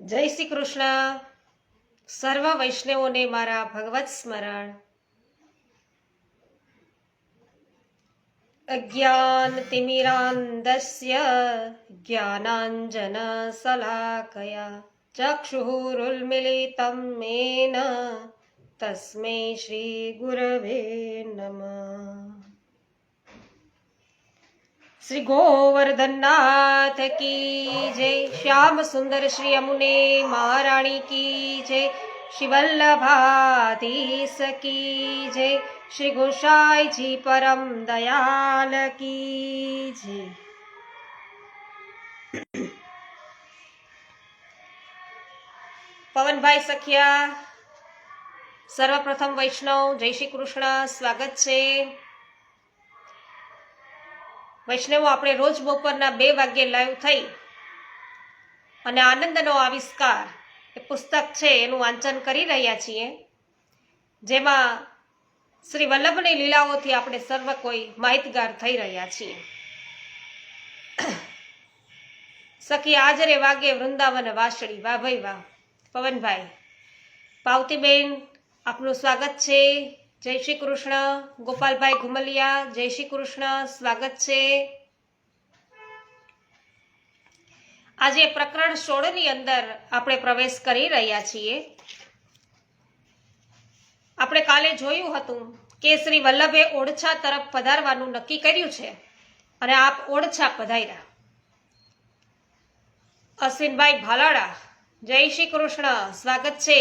જય શ્રી કૃષ્ણ. સર્વ વૈષ્ણવોને મારા ભગવત સ્મરણ. અજ્ઞાન તિમિરાંધસ્ય જ્ઞાનાંજન શલાકયા ચક્ષુરુન્મિલિતં મેન તસ્મૈ શ્રી ગુરવે નમઃ. શ્રી ગોવર્ધનનાથ કી જય. શ્યામ સુંદર શ્રી યમુને મહારાણી કી જય. શ્રી વલ્લભાધીશ કી જય. શ્રી ગોસાઈજી પરમ દયાલ કી જય. પવનભાઈ સખિયા, સર્વપ્રથમ વૈષ્ણવ જય શ્રી કૃષ્ણ, સ્વાગત છે. વૈષ્ણવો, આપણે રોજ બપોરના 2 વાગ્યે લાઈવ થઈ અને આનંદનો આવિષ્કાર એ પુસ્તક છે એનું વાંચન કરી રહ્યા છીએ, જેમાં શ્રી વલ્લભની લીલાઓથી આપણે સર્વ કોઈ માહિતગાર થઈ રહ્યા છીએ. સખી આજરે વાગે વૃંદાવન વાસળી, વાહ ભાઈ વાહ. પવનભાઈ, પાવતીબેન, આપનું સ્વાગત છે. જય શ્રી કૃષ્ણ. ગોપાલભાઈ ઘુમલિયા, જય શ્રી કૃષ્ણ, સ્વાગત છે. આજે પ્રકરણ 16 ની અંદર આપણે પ્રવેશ કરી રહ્યા છીએ. આપણે કાલે જોયું હતું કે શ્રી વલ્લભે ઓડછા તરફ પધારવાનું નક્કી કર્યું છે અને આપ ઓડછા પધાર્યા. અશ્વિનભાઈ ભાલાડા, જય શ્રી કૃષ્ણ, સ્વાગત છે.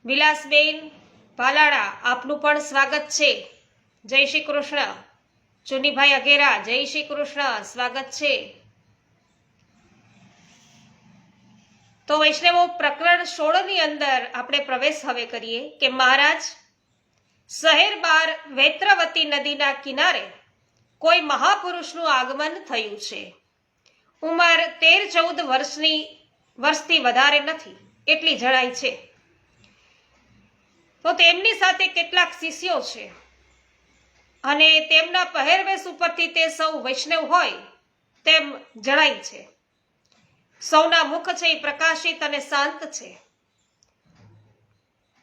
વિલાસબેન ભાલાડા, આપનું પણ સ્વાગત છે. જય શ્રી કૃષ્ણ. ચુનીભાઈ અઘેરા, જય શ્રી કૃષ્ણ, સ્વાગત છે. તો વૈષ્ણવો, પ્રકરણ 16 ની અંદર આપણે પ્રવેશ હવે કરીએ કે મહારાજ, શહેર બહાર વેત્રવતી નદીના કિનારે કોઈ મહાપુરુષનું આગમન થયું છે. ઉંમર 13-14 વર્ષથી વધારે નથી એટલી જણાય છે. તો તેમની સાથે કેટલાક શિષ્યો છે અને તેમના પહેરવેશ ઉપરથી તે સૌ વૈષ્ણવ હોય તેમ જણાય છે. સૌના મુખ છે એ પ્રકાશિત અને શાંત છે.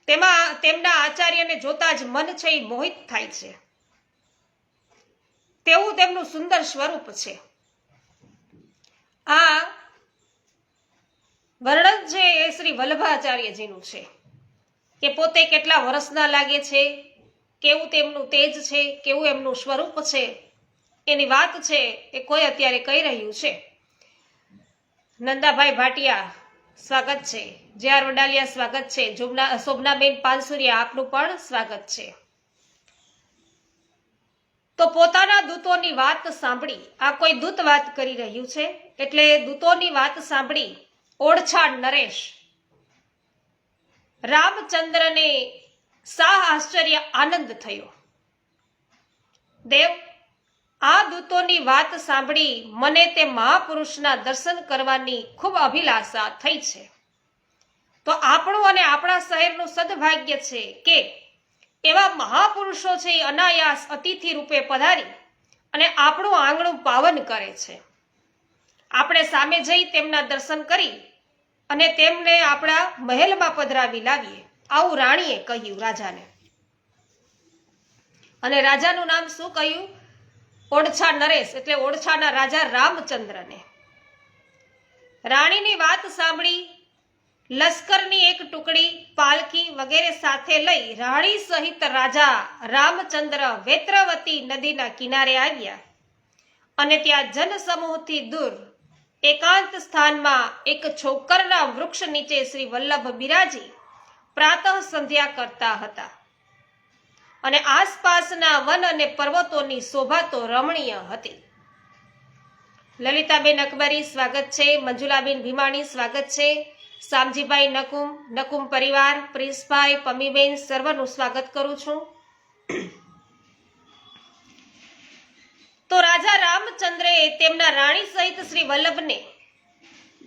તેમાં તેમના આચાર્યને જોતા જ મન છે એ મોહિત થાય છે. તેવું તેમનું સુંદર સ્વરૂપ છે. આ વર્ણન છે એ શ્રી વલ્લભાચાર્યજીનું છે કે પોતે કેટલા વર્ષના લાગે છે, કેવું તેમનું તેજ છે, કેવું એમનું સ્વરૂપ છે, એની વાત છે એ કોઈ અત્યારે કહી રહ્યું છે. નંદાભાઈ ભાટિયા, સ્વાગત છે. જે.આર. વડાલિયા, સ્વાગત છે. શોભનાબેન પાનસુરિયા, આપનું પણ સ્વાગત છે. તો પોતાના દૂતોની વાત સાંભળી, આ કોઈ દૂત વાત કરી રહ્યું છે, એટલે દૂતોની વાત સાંભળી ઓડછા નરેશ રામચંદ્રને સા આશ્ચર્ય આનંદ થયો. દેવ, આ દૂતોની વાત સાંભળી મને તે મહાપુરુષના દર્શન કરવાની ખૂબ અભિલાષા થઈ છે. તો આપણું અને આપણા શહેરનું સદભાગ્ય છે કે એવા મહાપુરુષો છે એ અનાયાસ અતિથિ રૂપે પધારી અને આપણું આંગણું પાવન કરે છે. આપણે સામે જઈ તેમના દર્શન કરી અને તેમને આપણા મહેલમાં પધરાવી લાવીએ, આવું રાણીએ કહ્યું રાજાને. અને રાજાનું નામ શું કહ્યું? ઓડછા નરેશ, એટલે ઓડછાના રાજા રામચંદ્રને. રાણીની વાત સાંભળી લશ્કરની એક ટુકડી, પાલખી વગેરે સાથે લઈ રાણી સહિત રાજા રામચંદ્ર વેત્રવતી નદીના કિનારે આવ્યા અને ત્યાં જનસમૂહથી દૂર એકાંત સ્થાનમાં એક છોકરના વૃક્ષ નીચે શ્રી વલ્લભ બિરાજી પ્રાતઃ સંધ્યા કરતા હતા. અને આસપાસના વન અને પર્વતોની શોભા તો રમણીય હતી. લલિતાબેન અકબરી, સ્વાગત છે. મંજુલાબેન ભીમાણી, સ્વાગત છે. શામજીભાઈ નકુમ પરિવાર, પ્રિન્સભાઈ, પમીબેન, સર્વનું સ્વાગત કરું છું. તો રાજા રામચંદ્રે તેમના રાણી સહિત શ્રી વલ્લભને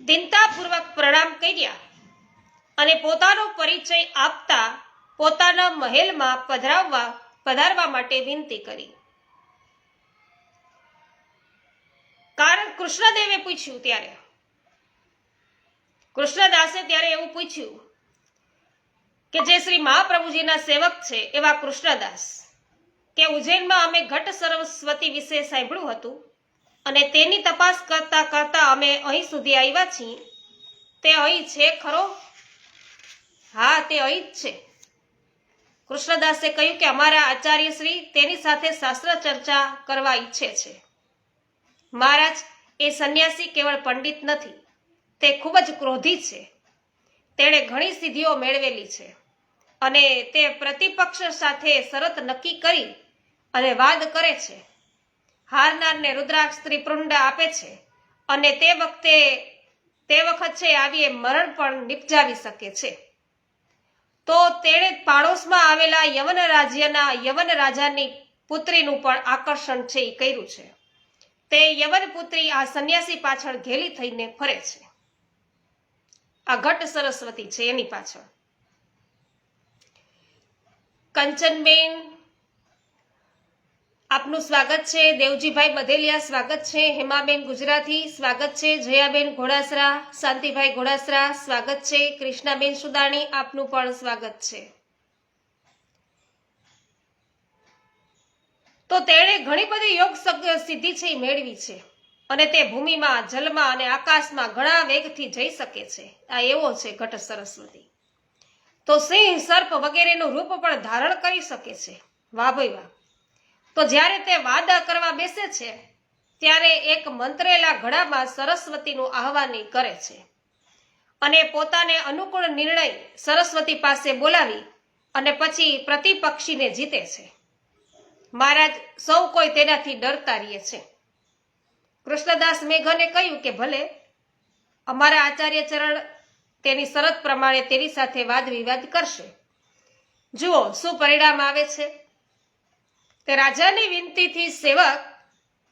દિનતાપૂર્વક પ્રણામ કર્યા અને પોતાનો પરિચય આપતા પોતાના મહેલમાં પધારવા માટે વિનંતી કરી. કારણ કૃષ્ણદેવે પૂછ્યું ત્યારે કૃષ્ણદાસે ત્યારે એવું પૂછ્યું કે જે શ્રી મહાપ્રભુજીના સેવક છે એવા કૃષ્ણદાસ, કે ઉજ્જૈનમાં અમે ઘટ સરસ્વતી વિશે સાંભળ્યું હતું અને તેની તપાસ કરતા કરતા અમે અહીં સુધી આવ્યા છીએ. તે અહીં છે ખરો? હા, તે અહીં જ છે. કૃષ્ણદાસે કહ્યું કે અમારા આચાર્ય શ્રી તેની સાથે શાસ્ત્ર ચર્ચા કરવા ઈચ્છે છે. મહારાજ, એ સંન્યાસી કેવળ પંડિત નથી, તે ખૂબ જ ક્રોધી છે. તેણે ઘણી સિદ્ધિઓ મેળવેલી છે અને તે પ્રતિપક્ષ સાથે શરત નક્કી કરી અને વાદ કરે છે. હારનારને રુદ્રાક્ષ ત્રિપુંડ આપે છે અને તે વખત છે આવીએ મરણ પણ નિપજાવી શકે છે. તો તેણે પાડોશમાં આવેલા યવન રાજાની પુત્રીનું પણ આકર્ષણ છે એ કર્યું છે. તે યવન પુત્રી આ સંન્યાસી પાછળ ઘેલી થઈને ફરે છે. આ ઘટ સરસ્વતી છે એની પાછળ. કંચનબેન, આપનું સ્વાગત છે. દેવજીભાઈ બધેલિયા સ્વાગત છે. હેમાબેન ગુજરાતી સ્વાગત છે. જયાબેન ઘોડાસરા, શાંતિભાઈ ઘોડાસરા સ્વાગત છે. કૃષ્ણાબેન સુદાણી, આપનું પણ સ્વાગત છે. તો તેણે ઘણી બધી યોગ સિદ્ધિ છે એ મેળવી છે અને તે ભૂમિમાં, જલમાં અને આકાશમાં ઘણા વેગથી જઈ શકે છે. આ એવો છે ઘટ સરસ્વતી. તો સિંહ, સર્પ વગેરેનું રૂપ પણ ધારણ કરી શકે છે. વાહ ભાઈ વાહ. તો જ્યારે તે વાદ કરવા બેસે છે ત્યારે એક મંત્રેલા ઘડામાં સરસ્વતીનું આહ્વાન કરે છે અને પોતાને અનુકૂળ નિર્ણય સરસ્વતી પાસે બોલાવી અને પછી પ્રતિપક્ષીને જીતે છે. મહારાજ, સૌ કોઈ તેનાથી ડરતા રહીએ છે. કૃષ્ણદાસ મેઘને કહ્યું કે ભલે, અમારા આચાર્ય ચરણ તેની શરત પ્રમાણે તેની સાથે વાદ વિવાદ કરશે. જુઓ શું પરિણામ આવે છે. તે રાજાની વિનંતીથી સેવક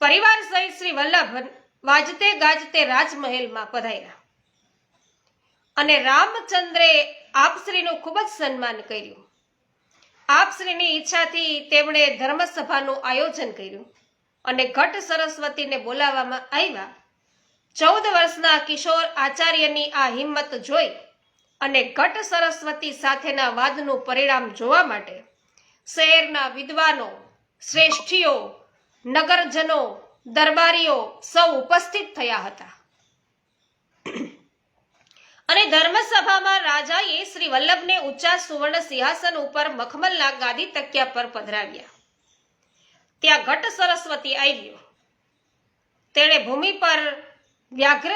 પરિવાર સહિત શ્રી વલ્લભ વાજતે ગાજતે રાજમહેલમાં પધાર્યા અને રામચંદ્રે આપશ્રીનું ખૂબ જ સન્માન કર્યું. આપશ્રીની ઈચ્છાથી તેમણે ધર્મસભાનું આયોજન કર્યું અને ઘટ સરસ્વતીને બોલાવવામાં આવ્યા. 14 વર્ષના કિશોર આચાર્યની આ હિંમત જોઈ અને ઘટ સરસ્વતી સાથેના વાદનું પરિણામ જોવા માટે શહેરના વિદ્વાનો, શ્રેષ્ઠીઓ, નગરજનો, દરબારીઓ સૌ ઉપસ્થિત થયા હતા અને ધર્મસભામાં રાજાએ શ્રી વલ્લભને ઊંચા સુવર્ણ સિંહાસન ઉપર મખમલના ગાદી તકિયા પર પધરાવ્યા. ત્યાં ઘટ સરસ્વતી આવ્યો. તેણે ભૂમિ પર વ્યાઘ્ર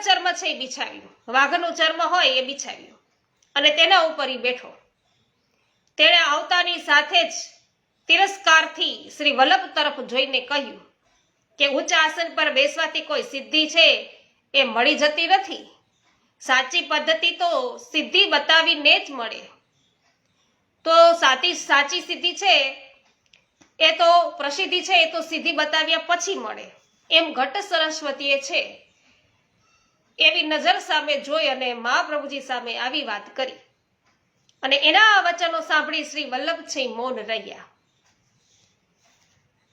ચર્મ છે એ બિછાવ્યું, વાઘનું ચર્મ હોય એ બિછાવ્યું અને તેના ઉપર બેઠો. તેણે આવતાની સાથે જ તિરસ્કારથી શ્રી વલ્લભ તરફ જોઈને કહ્યું કે ઊંચા આસન પર બેસવાથી કોઈ સિદ્ધિ છે એ મળી જતી નથી. સાચી પદ્ધતિ તો સિદ્ધિ બતાવીને જ મળે. તો સાચી સિદ્ધિ છે એ તો પ્રસિદ્ધિ છે એ તો સિદ્ધિ બતાવ્યા પછી મળે. એમ ઘટ સરસ્વતીએ છે એવી નજર સામે જોઈ અને મહાપ્રભુજી સામે આવી વાત કરી અને એના વચનો સાંભળી શ્રી વલ્લભ છે મૌન રહ્યા.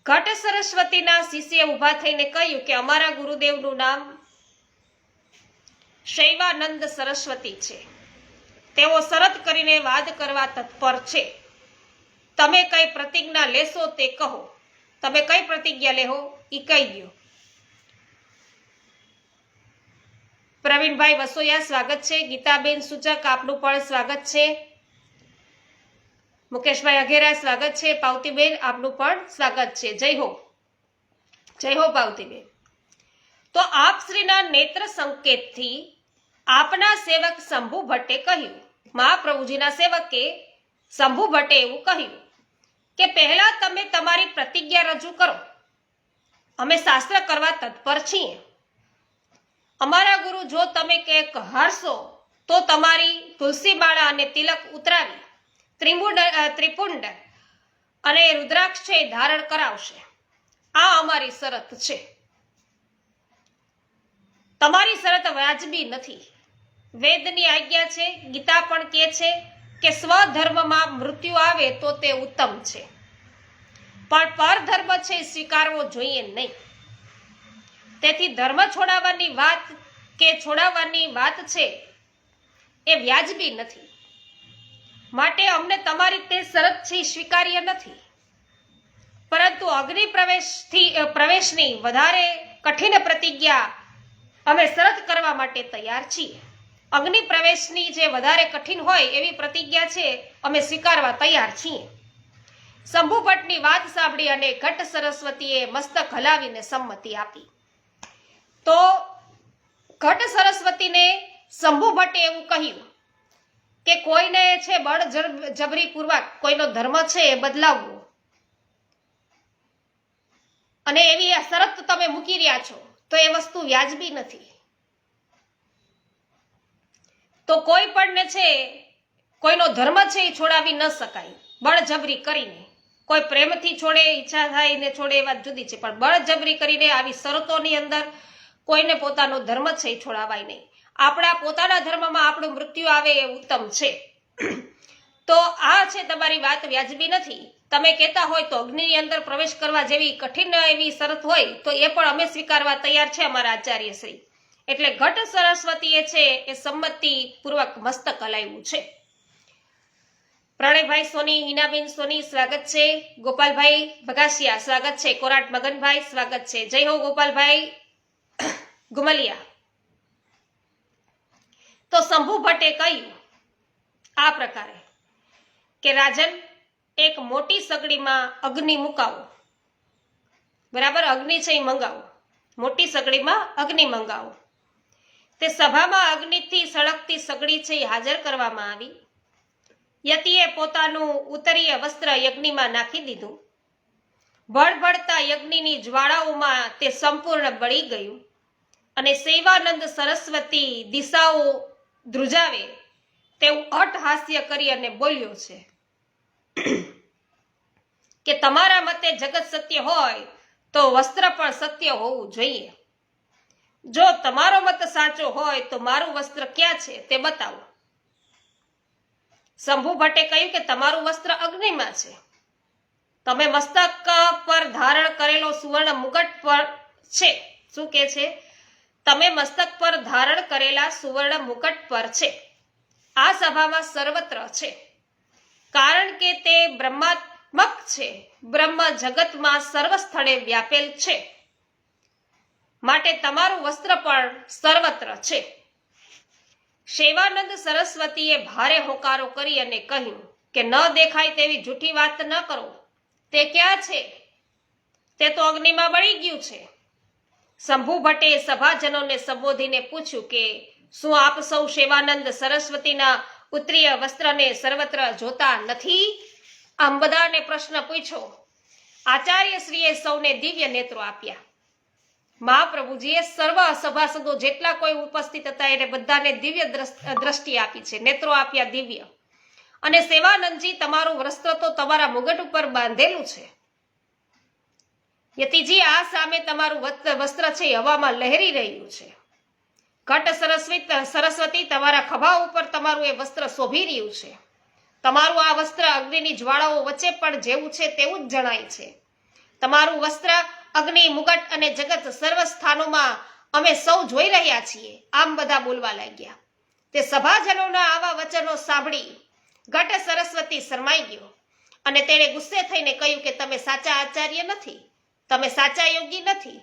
ઘટ સરસ્વતીના શિષ્ય ઊભા થઈને કહ્યું કે અમારા ગુરુદેવનું નામ શૈવાનંદ સરસ્વતી છે. તેઓ શરત કરીને વાદ કરવા તત્પર છે. તમે કઈ પ્રતિજ્ઞા લેશો તે કહો. તમે કઈ પ્રતિજ્ઞા લેહો એ કહી દો. પ્રવીણભાઈ વસોયા સ્વાગત છે. ગીતાબેન સૂચક, આપનું પણ સ્વાગત છે. મુકેશભાઈ અઘેરા સ્વાગત છે. પાવતીબેન, આપનું પણ સ્વાગત છે. જય હો, જય હો પાવતીબેન. તો આપ શ્રીના નેત્ર સંકેતથી આપના સેવક શંભુ ભટ્ટે કહ્યું, મહાપ્રભુજીના સેવકે શંભુ ભટ્ટે એવું કહ્યું કે પહેલા તમે તમારી પ્રતિજ્ઞા રજૂ કરો. અમે શાસ્ત્ર કરવા તત્પર છીએ. અમારા ગુરુ, જો તમે કંઈક હારશો તો તમારી તુલસી માળા અને તિલક ઉતરાવી ત્રિપુંડ અને રુદ્રાક્ષ છે ધારણ કરાવશે. આ અમારી શરત છે. તમારી શરત વાજબી નથી. વેદની આજ્ઞા છે, ગીતા પણ કહે છે કે સ્વધર્મમાં મૃત્યુ આવે તો તે ઉત્તમ છે, પણ પરધર્મ છે સ્વીકારવો જોઈએ નહીં. તેથી ધર્મ છોડાવવાની વાત કે છોડાવવાની વાત છે એ વ્યાજબી નથી, માટે અમને તમારી તે શરત છે સ્વીકાર્ય નથી, પરંતુ અગ્નિ પ્રવેશની વધારે કઠિન પ્રતિજ્ઞા અમે શરત કરવા માટે તૈયાર છીએ. અગ્નિ પ્રવેશની જે વધારે કઠિન હોય એવી પ્રતિજ્ઞા છે અમે સ્વીકારવા તૈયાર છીએ. શંભુ ભટ્ટની વાત સાંભળી અને ઘટ સરસ્વતીએ મસ્તક હલાવીને સંમતિ આપી. તો ઘટ સરસ્વતીને શંભુ ભટ્ટે એવું કહ્યું કે કોઈને છે બળજબરીપૂર્વક કોઈનો ધર્મ છે એ બદલાવવો, અને એવી આ શરત તમે મૂકી રહ્યા છો તો એ વસ્તુ વ્યાજબી નથી. તો કોઈ પણને છે કોઈનો ધર્મ છે એ છોડાવી ન શકાય બળજબરી કરીને. કોઈ પ્રેમથી છોડે, ઈચ્છા થાય ને છોડે એ વાત જુદી છે, પણ બળજબરી કરીને આવી શરતોની અંદર કોઈને પોતાનો ધર્મ છે એ છોડાવાય નહીં. આપણા પોતાના ધર્મમાં આપણું મૃત્યુ આવે એ ઉત્તમ છે. તો આ છે તમારી વાત વ્યાજબી નથી. તમે કહેતા હોય તો અગ્નિની અંદર પ્રવેશ કરવા જેવી કઠિન એવી શરત હોય તો એ પણ અમે સ્વીકારવા તૈયાર છે અમારા આચાર્ય શ્રી. એટલે ઘટ સરસ્વતીએ છે એ સંમતિ પૂર્વક મસ્તક હલાવ્યું છે. પ્રણયભાઈ સોની, હિનાબેન સોની સ્વાગત છે. ગોપાલભાઈ બગાસિયા સ્વાગત છે. કોરાટ મગનભાઈ સ્વાગત છે. જય હો ગોપાલભાઈ ગુમલિયા. તો શંભુ ભટ્ટે કહ્યું આ પ્રકારે કે રાજન, એક મોટી સગડીમાં અગ્નિ મુકાવો. બરાબર, અગ્નિ છે એ મંગાવો, મોટી સગડીમાં અગ્નિ મંગાવો. તે સભામાં અગ્નિથી સળગતી સગડી છે એ હાજર કરવામાં આવી. યતિએ પોતાનું ઉત્તરીય વસ્ત્ર યજ્ઞમાં નાખી દીધું. ભળભળતા યજ્ઞની જ્વાળાઓમાં તે સંપૂર્ણ બળી ગયું અને સેવાનંદ સરસ્વતી દિશાઓ ધ્રુજાવે તેવું અટ્ટહાસ્ય કરી અને બોલ્યો છે કે તમારા મતે જગત સત્ય હોય તો વસ્ત્ર પણ સત્ય હોવું જોઈએ. જો તમારો મત સાચો હોય તો મારું વસ્ત્ર ક્યાં છે તે બતાવો. શંભુ ભટ્ટે કહ્યું કે તમારું વસ્ત્ર અગ્નિમાં છે. તમે મસ્તક પર ધારણ કરેલો સુવર્ણ મુગટ પર છે. શું કે છે? તમે મસ્તક પર ધારણ કરેલા સુવર્ણ મુગટ પર છે. આ સભામાં સર્વત્ર છે, કારણ કે તે બ્રહ્માત્મક છે. બ્રહ્મ જગતમાં સર્વ સ્થળે વ્યાપેલ છે, માટે તમારું વસ્ત્ર પણ સર્વત્ર છે. સેવાનંદ સરસ્વતીએ ભારે હોકારો કરી અને કહ્યું કે ન દેખાય તેવી જૂઠી વાત ન કરો. તે ક્યાં છે? તે તો અગ્નિમાં બળી ગયું છે. શંભુ ભટ્ટે સભાજનોને સંબોધીને પૂછ્યું કે શું આપ સૌ સેવાનંદ સરસ્વતીના ઉત્તરીય વસ્ત્રને સર્વત્ર જોતા નથી? આમ બધાને પ્રશ્ન પૂછ્યો. આચાર્ય શ્રીએ સૌને દિવ્ય નેત્રો આપ્યા. મહાપ્રભુજીએ સર્વ સભાસદો જેટલા કોઈ ઉપસ્થિત હતા એને બધાને દિવ્ય દ્રષ્ટિ આપી છે, નેત્રો આપ્યા દિવ્ય. અને સેવાનંદજી, તમારું વસ્ત્ર તો તમારા મુગટ ઉપર બાંધેલું છે. યતિજી, આ સામે તમારું વસ્ત્ર છે હવામાં લહેરી રહ્યું છે. ઘટ સરસ્વતી, તમારા ખભા ઉપર તમારું એ વસ્ત્ર શોભી રહ્યું છે. તમારું આ વસ્ત્ર અગ્નિની જ્વાળાઓ વચ્ચે પણ જેવું છે તેવું જ જણાય છે. તમારું વસ્ત્ર અગ્નિ, મુગટ અને જગત સર્વ સ્થાનોમાં અમે સૌ જોઈ રહ્યા છીએ. આમ બધા બોલવા લાગ્યા. તે સભાજનોના આવા વચનો સાંભળી ઘટ સરસ્વતી શરમાઈ ગયો અને તેણે ગુસ્સે થઈને કહ્યું કે તમે સાચા આચાર્ય નથી, તમે સાચા યોગી નથી.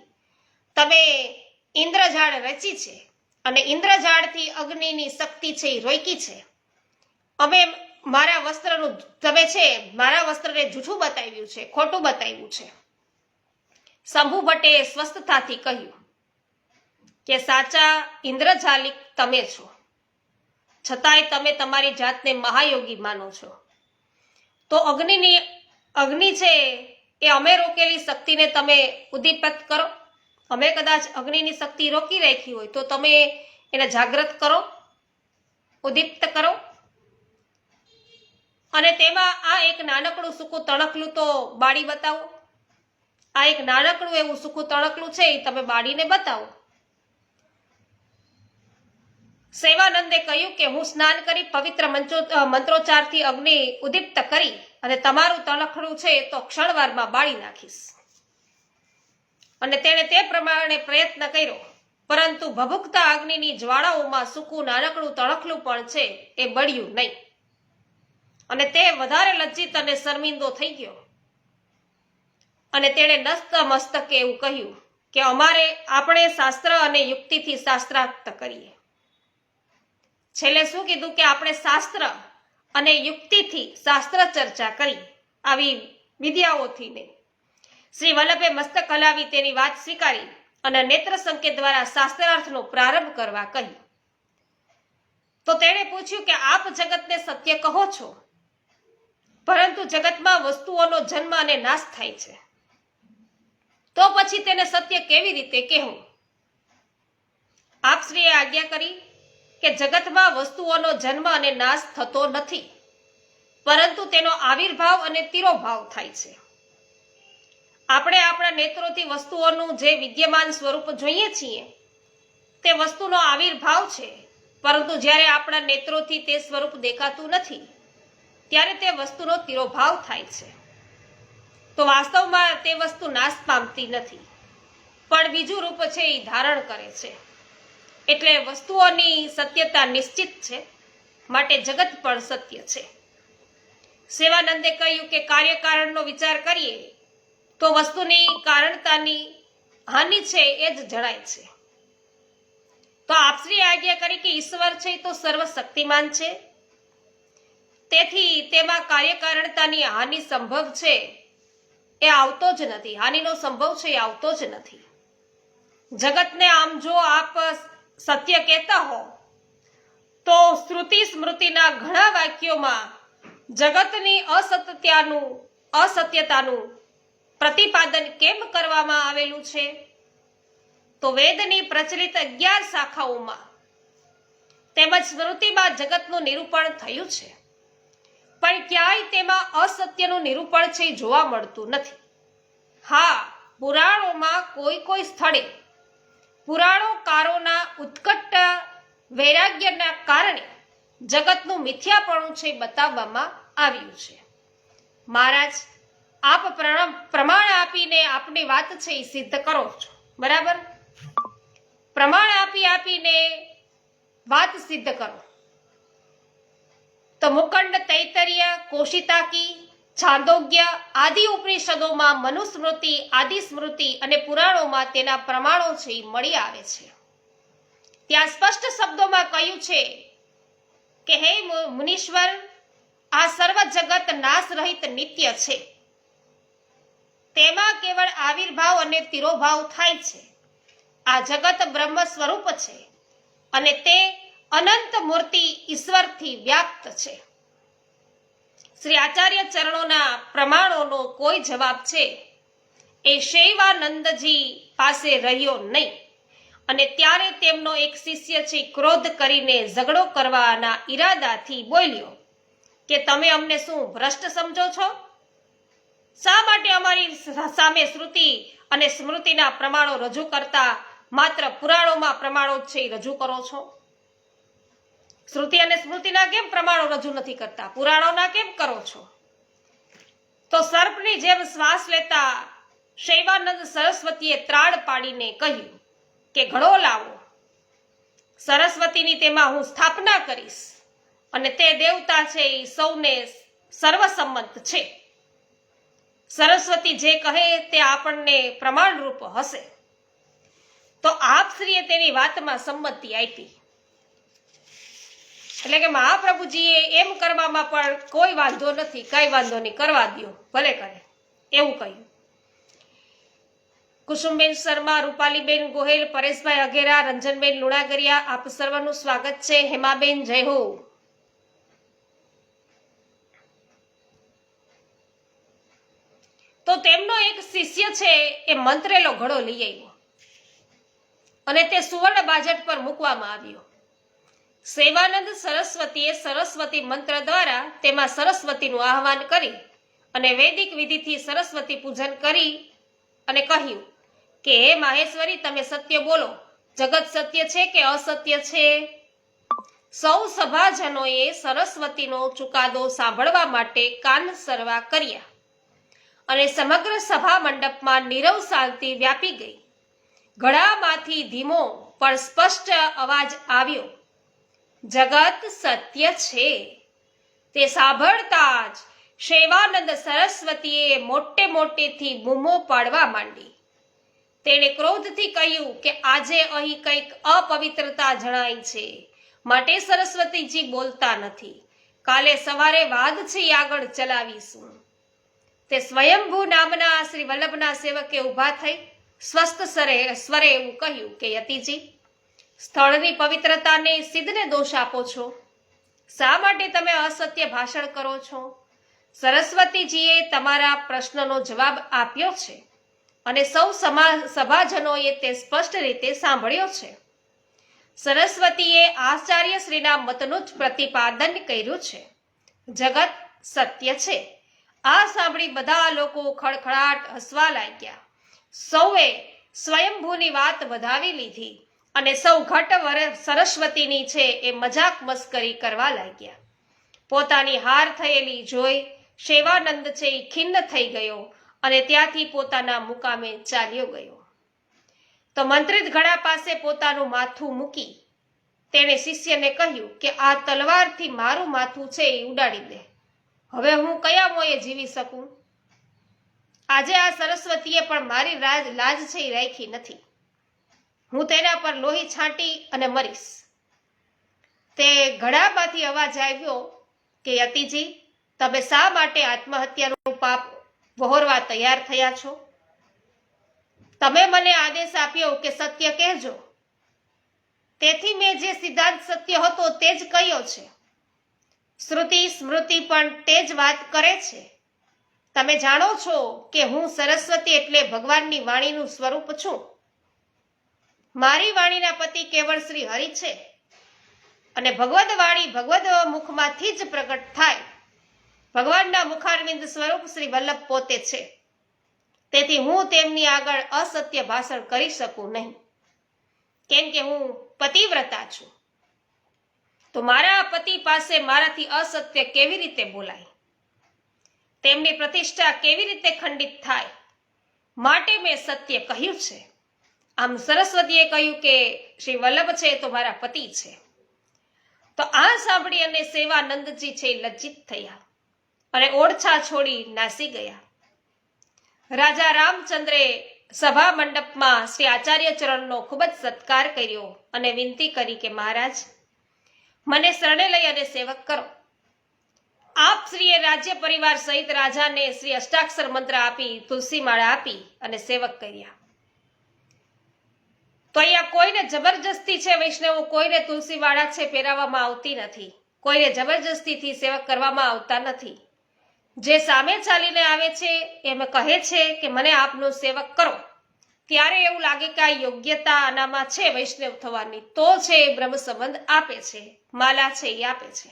તમે ઇન્દ્રજાળ રચી છે અને ઇન્દ્રજાળથી અગ્નિની શક્તિ છે એ રોકી છે. અમે મારા વસ્ત્રનું, તમે છે મારા વસ્ત્રને જૂઠું બતાવ્યું છે, ખોટું બતાવ્યું છે. શંભુ ભટ્ટે સ્વસ્થતાથી કહ્યું કે સાચા ઇન્દ્રજાલિક તમે છો, છતાંય તમે તમારી જાતને મહાયોગી માનો છો. તો અગ્નિ છે એ અમે રોકેલી શક્તિને તમે ઉદ્દીપિત કરો. અમે કદાચ અગ્નિની શક્તિ રોકી રાખી હોય તો તમે એને જાગૃત કરો, ઉદ્દીપ્ત કરો. અને તેમાં આ એક નાનકડું સૂકું તણકલું તો બાળી બતાવો. આ એક નાનકડું એવું સૂકું તણકલું છે એ તમે બાળીને બતાવો. સેવાનંદે કહ્યું કે હું સ્નાન કરી પવિત્ર મંત્રોચ્ચારથી અગ્નિ ઉદ્દીપ્ત કરી અને તમારું તણખલું છે તો ક્ષણવારમાં બાળી નાખીશ. અને તેણે તે પ્રમાણે પ્રયત્ન કર્યો પરંતુ ભભૂકતા અગ્નિની જ્વાળાઓમાં સૂકું નાનકડું તણખલું પણ છે એ બળ્યું નહીં, અને તે વધારે લજ્જિત અને શર્મિંદો થઈ ગયો, અને તેણે નસ્ત મસ્તકે એવું કહ્યું કે આપણે શાસ્ત્ર અને યુક્તિથી શાસ્ત્રાર્થ કરીએ. છેલ્લે શું કીધું કે આપણે શાસ્ત્ર અને યુક્તિથી શાસ્ત્ર ચર્ચા કરીએ, આવી વિદ્યાઓથી નહીં. શ્રી વલ્લભે મસ્તક હલાવી તેની વાત સ્વીકારી અને નેત્ર સંકેત દ્વારા શાસ્ત્રાર્થનો પ્રારંભ કરવા કહ્યું. તો તેણે પૂછ્યું કે આપ જગતને સત્ય કહો છો, પરંતુ જગતમાં વસ્તુઓનો જન્મ અને નાશ થાય છે, તો પછી તેને સત્ય કેવી રીતે કહેવું? આપ શ્રીએ આજ્ઞા કરી કે જગતમાં વસ્તુઓનો જન્મ અને નાશ થતો નથી, પરંતુ તેનો આવિર્ભાવ અને તિરોભાવ થાય છે. આપણે આપણા નેત્રોથી વસ્તુઓનું જે વિદ્યમાન સ્વરૂપ જોઈએ છીએ તે વસ્તુનો આવિર્ભાવ છે, પરંતુ જ્યારે આપણા નેત્રોથી તે સ્વરૂપ દેખાતું નથી ત્યારે તે વસ્તુનો તિરોભાવ થાય છે. તો વાસ્તવમાં તે વસ્તુ નાશ પામતી નથી, પણ બીજું રૂપ છે એ ધારણ કરે છે. એટલે વસ્તુઓની સત્યતા નિશ્ચિત છે, માટે જગત પણ સત્ય છે. સેવાનંદે કહ્યું કે કાર્યકારણનો વિચાર કરીએ તો વસ્તુની કારણતાની હાનિ છે એ જ જણાય છે. તો આપશ્રીએ આજ્ઞા કરી કે ઈશ્વર છે તો સર્વશક્તિમાન છે, તેથી તેમાં કાર્યકારણતાની હાનિ સંભવ છે એ આવતો જ નથી, હાનિનો સંભવ છે એ આવતો જ નથી. જગતને આમ જો આપ સત્ય કહેતા હો તો શ્રુતિ સ્મૃતિના ઘણા વાક્યોમાં જગતની અસત્યતાનું પ્રતિપાદન કેમ કરવામાં આવેલું છે? તો વેદની પ્રચલિત 11 શાખાઓમાં તેમજ સ્મૃતિમાં જગતનું નિરૂપણ થયું છે, પણ ક્યાંય તેમાં અસત્યનું નિરૂપણ છે જોવા મળતું નથી. હા, પુરાણોમાં કોઈ સ્થળે પુરાણોકારોના ઉત્કટ વૈરાગ્યના કારણે જગતનું મિથ્યાપણું છે બતાવવામાં આવ્યું છે. મહારાજ, આપ પ્રમાણ આપીને આપની વાત છે એ સિદ્ધ કરો છો, બરાબર? પ્રમાણ આપીને વાત સિદ્ધ કરો. તો મુકંડ, તૈતરીય, કોશિતાકી, છાંદોગ્ય આદિ ઉપનિષદોમાં મનુસ્મૃતિ, આદિ સ્મૃતિ અને પુરાણોમાં તેના પ્રમાણો છે એ મળી આવે છે. ત્યાં સ્પષ્ટ શબ્દોમાં કહ્યું છે કે હે મુનીશ્વર, આ સર્વ જગત નાશ રહિત નિત્ય છે, તેમાં કેવળ આવિર્ભાવ અને તિરોભાવ થાય છે. આ જગત બ્રહ્મ સ્વરૂપ છે અને તે અનંત મૂર્તિ ઈશ્વરથી વ્યાપ્ત છે. શ્રી આચાર્ય ચરણોના પ્રમાણોનો કોઈ જવાબ છે એ શૈવાનંદજી પાસે રહ્યો નહીં, અને ત્યારે તેમનો એક શિષ્ય છે ક્રોધ કરીને ઝઘડો કરવાના ઈરાદાથી બોલ્યો કે તમે અમને શું ભ્રષ્ટ સમજો છો? શા માટે અમારી સામે શ્રુતિ અને સ્મૃતિના પ્રમાણો રજૂ કરતા માત્ર પુરાણોમાં પ્રમાણો છે રજૂ કરો છો? શ્રુતિ અને સ્મૃતિના કેમ પ્રમાણો રજૂ નથી કરતા? પુરાણોના કેમ કરો છો? તો સર્પની જેમ શ્વાસ લેતા શૈવાનંદ સરસ્વતીએ ત્રાડ પાડીને કહ્યું કે ઘડો લાવો, સરસ્વતીની તેમાં હું સ્થાપના કરીશ, અને તે દેવતા છે એ સૌને સર્વસંમત છે. સરસ્વતી જે કહે તે આપણને પ્રમાણરૂપ હશે. તો આપ શ્રીએ તેની વાતમાં સંમતિ આપી. એટલે કે મહાપ્રભુજીએ એમ કરવામાં પણ કોઈ વાંધો નથી, કઈ વાંધો નહીં, કરવા દો, ભલે કરે, એવું કહ્યું. કુસુમબેન શર્મા, રૂપાલીબેન ગોહેલ, પરેશભાઈ અઘેરા, રંજનબેન લુણાગરિયા, આપ સર્વનું સ્વાગત છે. હેમાબેન, જય હો. તો તેમનો એક શિષ્ય છે એ મંત્રેલો ઘડો લઈ આવ્યો અને તે સુવર્ણ બાજટ પર મૂકવામાં આવ્યો. સેવાનંદ સરસ્વતીએ સરસ્વતી મંત્ર દ્વારા તેમાં સરસ્વતીનું આહવાન કરી અને વૈદિક વિધિથી સરસ્વતી પૂજન કરી અને કહ્યું કે હે માહેશ્વરી, તમે સત્ય બોલો, જગત સત્ય છે કે અસત્ય છે? સૌ સભાજનોએ સરસ્વતીનો ચુકાદો સાંભળવા માટે કાન સરવા કર્યા અને સમગ્ર સભા મંડપમાં નીરવ શાંતિ વ્યાપી ગઈ. ઘડામાંથી ધીમો પણ સ્પષ્ટ અવાજ આવ્યો, જગત સત્ય છે. તે સાંભળતા જ શૈવાનંદ સરસ્વતીએ મોટે મોટેથી બૂમો પાડવા માંડી. તેણે ક્રોધથી કહ્યું કે આજે અહીં કંઈક અપવિત્રતા જણાય છે, માટે સરસ્વતીજી બોલતા નથી. કાલે સવારે વાદ છે આગળ ચલાવીશું. તે સ્વયંભૂ નામના શ્રી વલ્લભના સેવકે ઊભા થઈ સ્વસ્થ સ્વરે એવું કહ્યું કે યતિજી, સ્થળની પવિત્રતાને સિદ્ધને દોષ આપો છો. શા માટે તમે અસત્ય ભાષણ કરો છો? સરસ્વતીજીએ તમારા પ્રશ્નનો જવાબ આપ્યો છે અને સૌ સભાજનોએ તે સ્પષ્ટ રીતે સાંભળ્યો છે. સરસ્વતીએ આચાર્યશ્રીના મતનું જ પ્રતિપાદન કર્યું છે. જગત સત્ય છે. આ સાંભળી બધા લોકો ખડખડાટ હસવા લાગ્યા. સૌએ સ્વયંભૂની વાત વધાવી લીધી અને સૌ ઘટ સરસ્વતીની છે એ મજાક મસ્કરી કરવા લાગ્યા. પોતાની હાર થયેલી જોઈ શૈવાનંદ છે એ ખિન્ન થઈ ગયો અને ત્યાંથી પોતાના મુકામે ચાલ્યો ગયો. તો મંત્રિત ઘડા પાસે પોતાનું માથું મૂકી તેણે શિષ્યને કહ્યું કે આ તલવારથી મારું માથું છે એ ઉડાડી દે. હવે હું કયા મોયે જીવી શકું? આજે આ સરસ્વતીએ પણ મારી લાજ છે એ રાખી નથી. હું તેના પર લોહી છાંટી અને મરીશ. તે ઘડામાંથી અવાજ આવ્યો કે યતિજી, તમે શા માટે આત્મહત્યાનું પાપ વહોરવા તૈયાર થયા છો? તમે મને આદેશ આપ્યો કે સત્ય કહેજો, તેથી મેં જે સિદ્ધાંત સત્ય હતો તે જ કહ્યો છે. શ્રુતિ સ્મૃતિ પણ તે જ વાત કરે છે. તમે જાણો છો કે હું સરસ્વતી એટલે ભગવાનની વાણીનું સ્વરૂપ છું. મારી વાણીના પતિ કેવળ શ્રી હરિ છે અને ભગવદ વાણી ભગવદ મુખમાંથી જ પ્રગટ થાય. ભગવાનના મુખારવિંદ સ્વરૂપ શ્રી વલ્લભ પોતે છે. તેથી હું તેમની આગળ અસત્ય ભાષણ કરી શકું નહીં, કેમ કે હું પતિવ્રતા છું. તો મારા પતિ પાસે મારાથી અસત્ય કેવી રીતે બોલાય? તેમની પ્રતિષ્ઠા કેવી રીતે ખંડિત થાય? માટે મેં સત્ય કહ્યું છે. આમ સરસ્વતીએ કહ્યું કે શ્રી વલ્લભ છે તો મારા પતિ છે. તો આ સાંભળી અને સેવાનંદજી છે લજ્જિત થયા અને ઓરછા છોડી નાસી ગયા. રાજા રામચંદ્રે સભા મંડપમાં શ્રી આચાર્ય ચરણનો ખૂબ જ સત્કાર કર્યો અને વિનંતી કરી કે મહારાજ, મને શરણે લઈ અને સેવક કરો. આપ શ્રીએ રાજ્ય પરિવાર સહિત રાજાને શ્રી અષ્ટાક્ષર મંત્ર આપી તુલસી માળા આપી અને સેવક કર્યા. તો અહીંયા કોઈને જબરજસ્તી છે વૈષ્ણવો, કોઈને તુલસી માળા છે પહેરાવવામાં આવતી નથી. કોઈને જબરજસ્તીથી સેવક કરવામાં આવતા નથી. જે સામે ચાલીને આવે છે એમ કહે છે કે મને આપનું સેવક કરો, ત્યારે એવું લાગે કે આ યોગ્યતા આનામાં છે વૈષ્ણવ થવાની, તો છે એ બ્રહ્મ સંબંધ આપે છે, માલા છે એ આપે છે.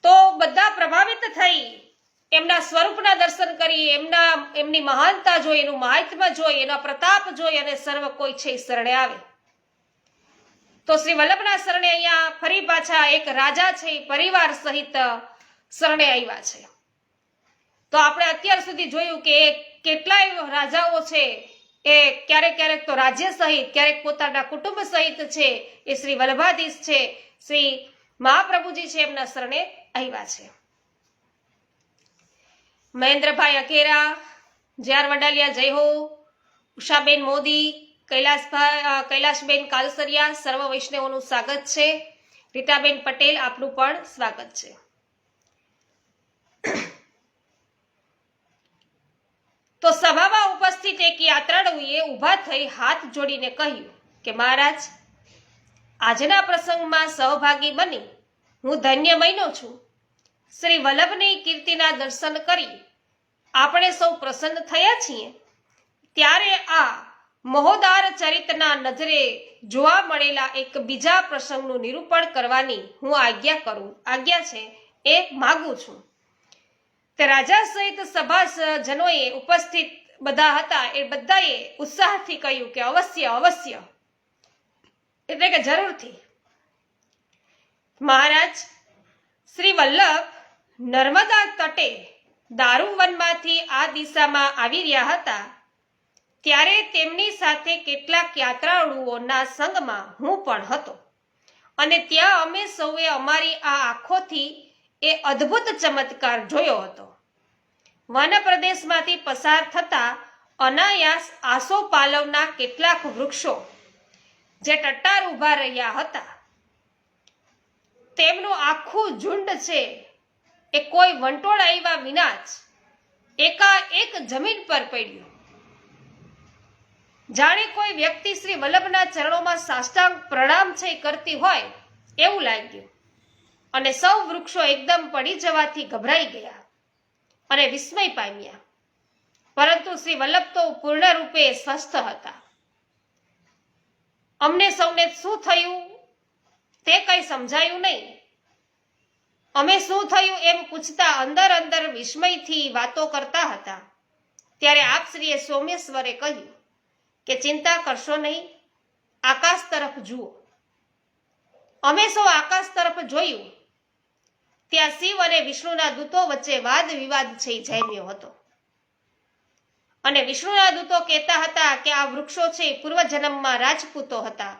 તો બધા પ્રભાવિત થઈ એમના સ્વરૂપના દર્શન કરી, એમની મહાનતા જોઈ, એનું મહાત્મ્ય જોઈ, એનો પ્રતાપ જોઈ અને સર્વ કોઈ છે શરણે આવે. તો શ્રી વલ્લભના શરણે અહીંયા ફરી પાછા એક રાજા છે પરિવાર સહિત શરણે આવ્યા છે. તો આપણે અત્યાર સુધી જોયું કે કેટલાય રાજાઓ છે એ ક્યારેક ક્યારેક તો રાજ્ય સહિત, ક્યારેક પોતાના કુટુંબ સહિત છે એ શ્રી વલ્લભાધીશ છે, શ્રી મહાપ્રભુજી છે એમના શરણે આવ્યા છે. મહેન્દ્રભાઈ અકેરા, JR વડાલિયા જય હો, ઉષાબેન મોદી, કૈલાશબેન કાલસરિયા, સર્વ વૈષ્ણવોનું સ્વાગત છે. રીટાબેન પટેલ, આપનું પણ સ્વાગત છે. તો સભામાં ઉપસ્થિત એક યાત્રાળુએ ઊભા થઈ હાથ જોડીને કહ્યું કે મહારાજ, આજના પ્રસંગમાં સહભાગી બની હું ધન્ય બન્યો છું. શ્રી વલ્લભની કીર્તિના દર્શન કરી આપણે સૌ પ્રસન્ન થયા છીએ. ત્યારે આ મહોદાર ચરિત્રના નજરે જોવા મળેલા એક બીજા પ્રસંગનું નિરૂપણ કરવાની હું આજ્ઞા છે એ માગું છું. તે રાજા સહિત સભાજનોએ ઉપસ્થિત બધા હતા એ બધાએ ઉત્સાહથી કહ્યું કે અવશ્ય અવશ્ય, એટલે કે જરૂરથી. મહારાજ, શ્રી વલ્લભ નર્મદા તટે દારૂવનમાંથી આ દિશામાં આવી રહ્યા હતા ત્યારે તેમની સાથે કેટલાક યાત્રાળુઓના સંગમાં હું પણ હતો અને ત્યાં અમે સૌએ અમારી આ આંખોથી એ અદ્ભુત ચમત્કાર જોયો હતો. વન પ્રદેશમાંથી પસાર થતા અનાયાસ આસોપાલવના કેટલાક વૃક્ષો જે ટટ્ટાર ઊભા રહ્યા હતા, તેમનું આખું ઝુંડ છે એ કોઈ વંટોળ આવ્યા વિના જ એકાએક જમીન પર પડ્યું. જાણે કોઈ વ્યક્તિ શ્રી વલ્લભના ચરણોમાં સાષ્ટાંગ પ્રણામ છે કરતી હોય એવું લાગ્યું અને સૌ વૃક્ષો એકદમ પડી જવાથી ગભરાઈ ગયા અને વિસ્મય પામ્યા. પરંતુ શ્રી વલ્લભ તો પૂર્ણ રૂપે સ્વસ્થ હતા. અમને સૌને શું થયું તે કંઈ સમજાયું નહીં. અમે શું થયું એમ પૂછતા અંદર અંદર વિસ્મયથી વાતો કરતા હતા. ત્યારે આપશ્રીએ સૌમ્ય સ્વરે કહ્યું કે ચિંતા કરશો નહીં, આકાશ તરફ જુઓ. અમે સૌ આકાશ તરફ જોયું. ત્યાં શિવ અને વિષ્ણુના દૂતો વચ્ચે વાદ વિવાદ થઈ જામ્યો હતો અને વિષ્ણુના દૂતો કહેતા હતા કે આ વૃક્ષો છે પૂર્વજન્મમાં રાજપૂતો હતા,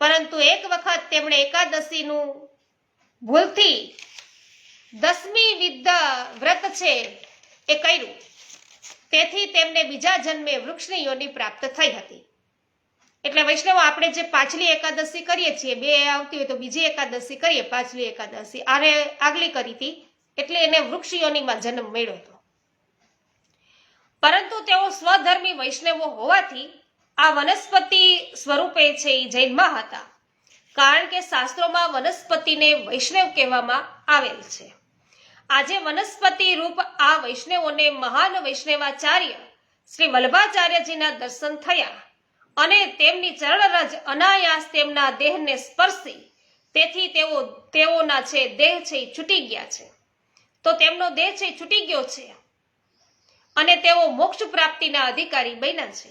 પરંતુ એક વખત તેમણે એકાદશીનું ભૂલથી 10મી વિદ્ય વ્રત છે એ કર્યું, તેથી તેમને બીજા જન્મે વૃક્ષની યોનિ પ્રાપ્ત થઈ હતી. એટલે વૈષ્ણવ આપણે જે પાછલી એકાદશી કરીએ છીએ, બે આવતી હોય તો બીજી એકાદશી કરીએ, પાછલી એકાદશી આને આગલી કરી હતી, એટલે એને વૃક્ષ યોનિમાં જન્મ મળ્યો હતો. પરંતુ તેઓ સ્વધર્મી વૈષ્ણવો હોવાથી આ વનસ્પતિ સ્વરૂપે છે એ જૈનમાં હતા, કારણ કે શાસ્ત્રોમાં વનસ્પતિને વૈષ્ણવ કહેવામાં આવેલ છે. આજે વનસ્પતિ રૂપ આ વૈષ્ણવોને મહાન વૈષ્ણવાચાર્ય શ્રી વલ્લભાચાર્યજીના દર્શન થયા અને તેમની ચરણરજ અનાયાસ તેમના દેહને સ્પર્શી, તેથી તેઓના છે દેહ છે છૂટી ગયા છે. તો તેમનો દેહ છે છૂટી ગયો છે અને તેઓ મોક્ષ પ્રાપ્તિના અધિકારી બન્યા છે.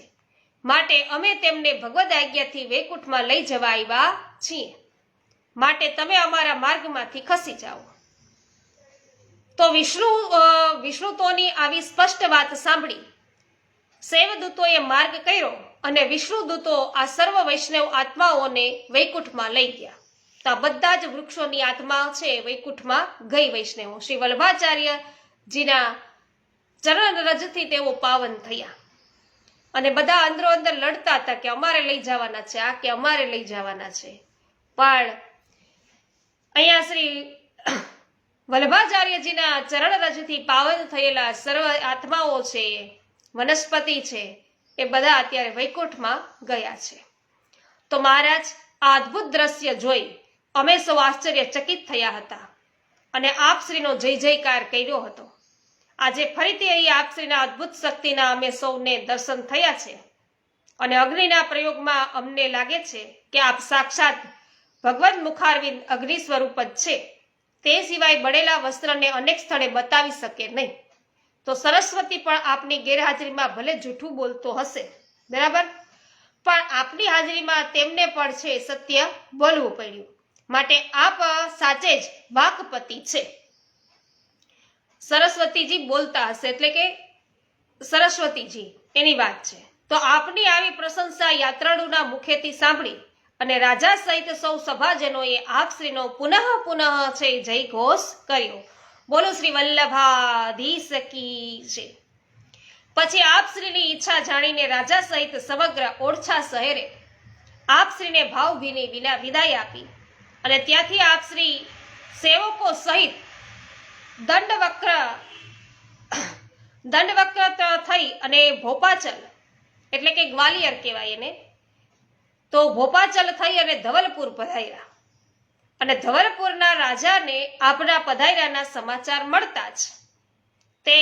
માટે અમે તેમને ભગવદ આજ્ઞાથી વૈકુંઠમાં લઈ જવા આવ્યા છીએ. માટે તમે અમારા માર્ગમાંથી ખસી જાઓ. તો વિષ્ણુતોની આવી સ્પષ્ટ વાત સાંભળી શૈવદૂતોએ માર્ગ કર્યો અને વિષ્ણુદૂતો આ સર્વ વૈષ્ણવ આત્માઓને વૈકુંઠમાં લઈ ગયા. તો આ બધા જ વૃક્ષોની આત્મા છે વૈકુંઠમાં ગઈ. વૈષ્ણવો શ્રી વલ્લભાચાર્યજીના ચરણ રજથી તેઓ પાવન થયા અને બધા અંદરો અંદર લડતા હતા કે અમારે લઈ જવાના છે, આ કે અમારે લઈ જવાના છે. પણ અહીંયા શ્રી વલ્લભાચાર્યજીના ચરણ રજથી પાવન થયેલા સર્વ આત્માઓ છે, વનસ્પતિ છે, એ બધા અત્યારે વૈકુંઠમાં ગયા છે. તો મહારાજ આ અદ્ભુત દ્રશ્ય જોઈ અમે સૌ આશ્ચર્યચકિત થયા હતા અને આપશ્રીનો જય જયકાર કર્યો હતો. આજે ફરીથી અહીં આપશ્રીના અદ્ભુત શક્તિના અમે સૌને દર્શન થયા છે અને અગ્નિના પ્રયોગમાં અમને લાગે છે કે આપ સાક્ષાત ભગવદ મુખારવિંદ અગ્નિ સ્વરૂપ જ છે. તે સિવાય બળેલા વસ્ત્રને અનેક સ્થળે બતાવી શકે નહીં. તો સરસ્વતી પણ આપની ગેરહાજરીમાં ભલે જૂઠું બોલતો હશે, બરાબર, પણ આપની હાજરીમાં તેમને પણ છે સત્ય બોલવું પડ્યું. માટે આપ સાચે જ વાકપતિ છે. સરસ્વતીજી બોલતા હશે એટલે કે સરસ્વતીજી એની વાત છે. તો આપની આવી પ્રશંસા યાત્રાળુના મુખેથી સાંભળી અને રાજા સહિત સૌ સભાજનોએ આપશ્રીનો પુનઃ છે જય ઘોષ કર્યો. બોલો શ્રી વલ્લભાધીશ કી છે. પછી આપશ્રીની ઈચ્છા જાણીને રાજા સહિત સમગ્ર ઓરછા શહેરે આપશ્રીને ભાવભીની વિદાય આપી અને ત્યાંથી આપશ્રી સેવકો સહિત દંડવક્ર થઈ અને ભોપાચલ એટલે કે ગ્વાલિયર કહેવાય એને, તો ભોપાચલ થઈ અને ધવલપુર પધાર્યા અને ધવલપુરના રાજાને આપના પધાર્યાના સમાચાર મળતા જ તે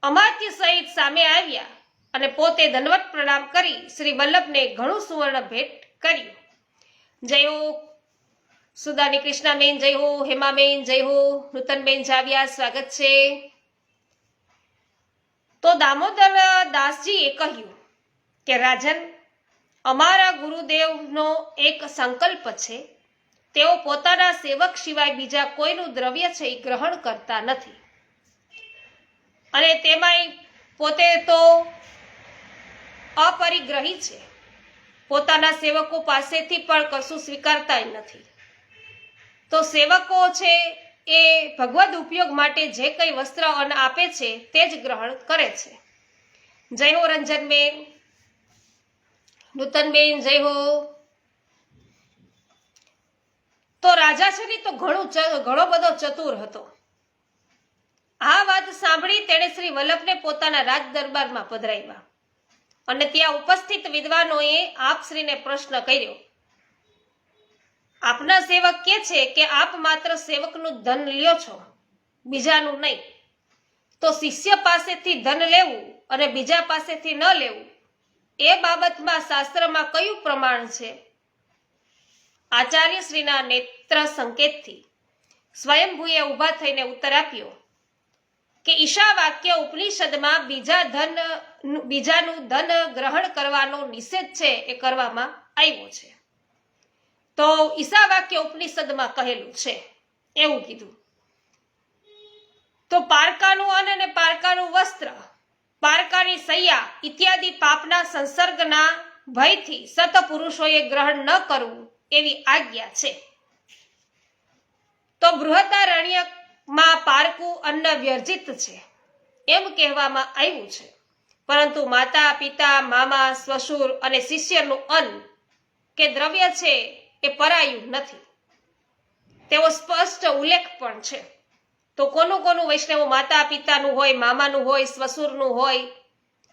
અમાત્ય સહિત સામે આવ્યા અને પોતે દંડવત પ્રણામ કરી શ્રી વલ્લભને ઘણું સુવર્ણ ભેટ કર્યું. જય હો સુદાની કૃષ્ણાબેન, જય હો હેમાબેન, જય હો નૂતનબેન જાવિયા, સ્વાગત છે. તો દામોદર દાસજીએ કહ્યું કે રાજન, અમારા ગુરુદેવનો એક સંકલ્પ છે. તેઓ પોતાના સેવક સિવાય બીજા કોઈનું દ્રવ્ય છે એ ગ્રહણ કરતા નથી અને તેમાંય પોતે તો પરિગ્રહી છે, પોતાના સેવકો પાસેથી પણ કશું સ્વીકારતા નથી. તો સેવકો છે એ ભગવદ ઉપયોગ માટે જે કંઈ વસ્ત્ર અન્ન આપે છે તે જ ગ્રહણ કરે છે. જય હો રંજનબેન, નૂતનબેન, જય હો. તો રાજા છે ને તો ઘણો બધો ચતુર હતો. આ વાત સાંભળી તેણે શ્રી વલ્લભને પોતાના રાજ દરબારમાં પધરાવ્યા અને ત્યાં ઉપસ્થિત વિદ્વાનોએ આપશ્રીને પ્રશ્ન કર્યો. આપના સેવક કે છે કે આપ માત્ર સેવકનું ધન લ્યો છો, બીજાનું નહીં. તો શિષ્ય પાસેથી ધન લેવું અને બીજા પાસેથી ન લેવું એ બાબતમાં શાસ્ત્રમાં કયું પ્રમાણ છે? આચાર્યશ્રીના નેત્ર સંકેતથી સ્વયંભૂએ ઊભા થઈને ઉત્તર આપ્યો કે ઈશા વાક્ય ઉપનિષદમાં બીજાનું ધન ગ્રહણ કરવાનો નિષેધ છે એ કરવામાં આવ્યો છે. તો ઈશા વાક્ય ઉપનિષદમાં કહેલું છે એવું કીધું. તો પારકાનું અન્ન અને પારકાનું વસ્ત્ર, પારકાની સૈયા ઇત્યાદિ પાપના સંસર્ગના ભયથી સતપુરુષોએ ગ્રહણ ન કરવું એવી આજ્ઞા છે. તો બૃહદારણ્યકમાં પારકું અન્ન વ્યર્જિત છે એમ કહેવામાં આવ્યું છે, પરંતુ માતા, પિતા, મામા, શ્વશુર અને શિષ્યનું અન્ન કે દ્રવ્ય છે એ પરાયું નથી, તેવો સ્પષ્ટ ઉલ્લેખ પણ છે. તો કોનું કોનું વૈષ્ણવ માતા પિતાનું હોય, મામાનું હોય, શ્વશુરનું હોય,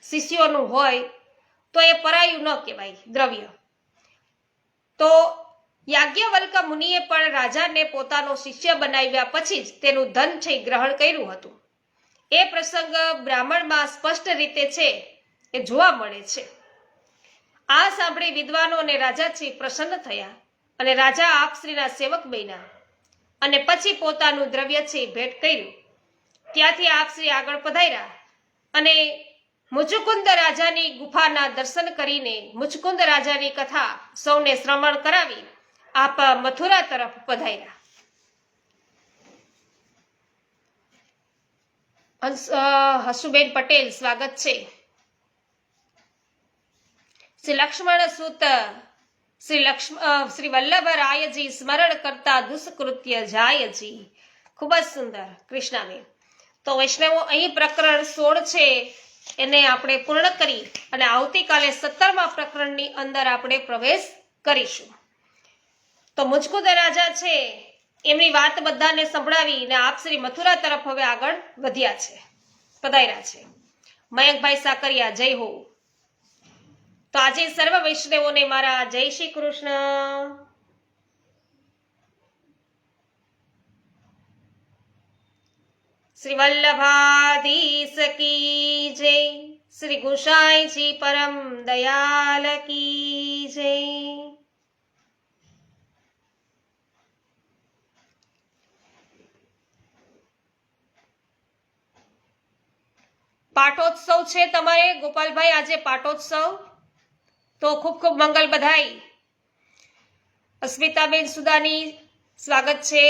શિષ્યોનું હોય, તો એ પરાયું ન કહેવાય દ્રવ્ય. તો યાજ્ઞવલ્ક મુનિએ પણ રાજાને પોતાનો શિષ્ય બનાવ્યા પછી જ તેનું ધન છે ગ્રહણ કર્યું હતું. એ પ્રસંગ બ્રાહ્મણમાં સ્પષ્ટ રીતે છે એ જોવા મળે છે. આ સાંભળી વિદ્વાનો અને રાજાજી પ્રસન્ન થયા અને રાજા આપશ્રીના સેવક બન્યા અને પછી પોતાનું દ્રવ્ય છે ભેટ કર્યું. ત્યાંથી આપશ્રી આગળ પધાર્યા અને મુચુકુંદ રાજાની ગુફાના દર્શન કરીને મુચુકુંદ રાજાની કથા સૌને શ્રવણ કરાવી આપ મથુરા તરફ પધાર્યા. હસુબેન પટેલ, સ્વાગત છે. શ્રી લક્ષ્મણ સૂત શ્રી વલ્લભરાયજી સ્મરણ કરતા દુષ્કૃત્ય જાયજી. ખૂબ જ સુંદર કૃષ્ણાબેન. તો વૈષ્ણવો, અહીં પ્રકરણ 16 છે એને આપણે પૂર્ણ કરી અને આવતીકાલે 17મા પ્રકરણની અંદર આપણે પ્રવેશ કરીશું. તો મુચકુંદ રાજા છે એમની વાત બધાને સંભળાવી અને આપ શ્રી મથુરા તરફ હવે આગળ વધ્યા છે, પધાર્યા છે. મયંકભાઈ સાકરિયા, જય હો. તો આજે સર્વ વૈષ્ણવોને મારા જય શ્રી કૃષ્ણ. શ્રી વલ્લભાધીશ કી જય. શ્રી ગુસાઈજી પરમ દયાલ કી જય. પાટોત્સવ છે તમારે ગોપાલભાઈ, આજે પાટોત્સવ. તો ખૂબ ખૂબ મંગલ બધાઈ. અસ્મિતાબેન સુદાની, સ્વાગત છે.